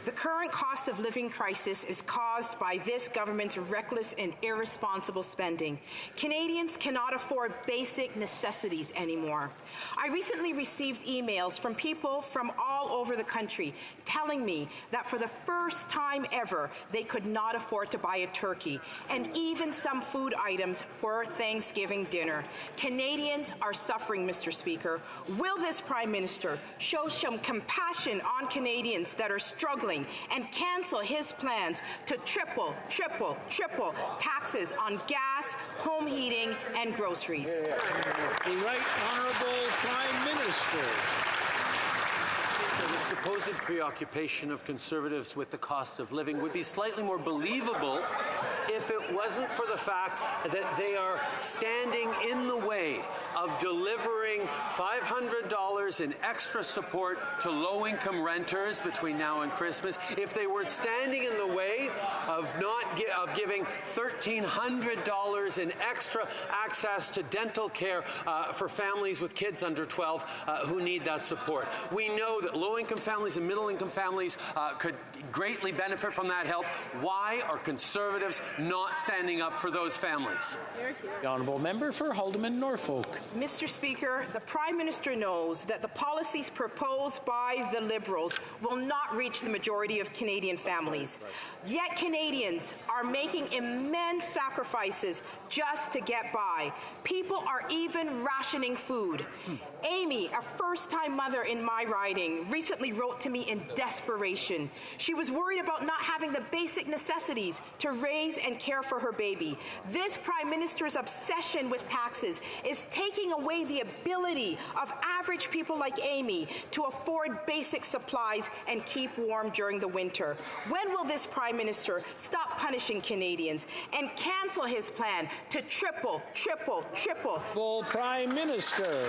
The current cost of living crisis is caused by this government's reckless and irresponsible spending. Canadians cannot afford basic necessities anymore. I recently received emails from people from all over the country telling me that for the first time ever, they could not afford to buy a turkey and even some food items for Thanksgiving dinner. Canadians are suffering, Mr. Speaker. Will this Prime Minister show some compassion on Canadians that are struggling and cancel his plans to triple taxes on gas, home heating, and groceries? The Right Honourable Prime Minister. The supposed preoccupation of Conservatives with the cost of living would be slightly more believable if it wasn't for the fact that they are standing in the way of delivering $500 in extra support to low-income renters between now and Christmas, if they were standing in the way of giving $1,300 in extra access to dental care for families with kids under 12 who need that support. We know that low-income families and middle-income families could greatly benefit from that help. Why are Conservatives not standing up for those families? The Honourable Member for Haldimand Norfolk. Mr. Speaker, the Prime Minister knows that the policies proposed by the Liberals will not reach the majority of Canadian families. Yet Canadians are making immense sacrifices just to get by. People are even rationing food. Amy, a first-time mother in my riding, recently wrote to me in desperation. She was worried about not having the basic necessities to raise and care for her baby. This Prime Minister's obsession with taxes is taking away the ability of average people like Amy to afford basic supplies and keep warm during the winter. When will this Prime Minister stop punishing Canadians and cancel his plan to triple? Well, Prime Minister.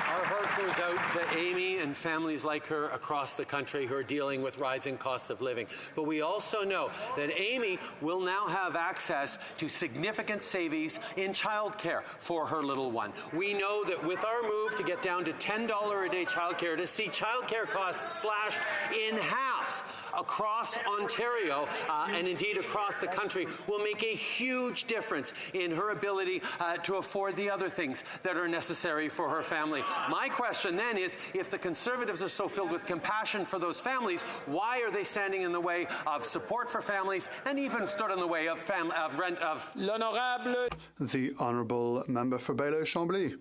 Our heart goes out to Amy and families like her across the country who are dealing with rising cost of living. But we also know that Amy will now have access to significant savings in childcare for her little one. We know that with our move to get down to $10 a day childcare, to see childcare costs slashed in half across Ontario and indeed across the country will make a huge difference in her ability to afford the other things that are necessary for her family. My question then is, if the Conservatives are so filled with compassion for those families, why are they standing in the way of support for families and even stood in the way of rent of... L'Honourable. The Honourable Member for Bailey-Chambly.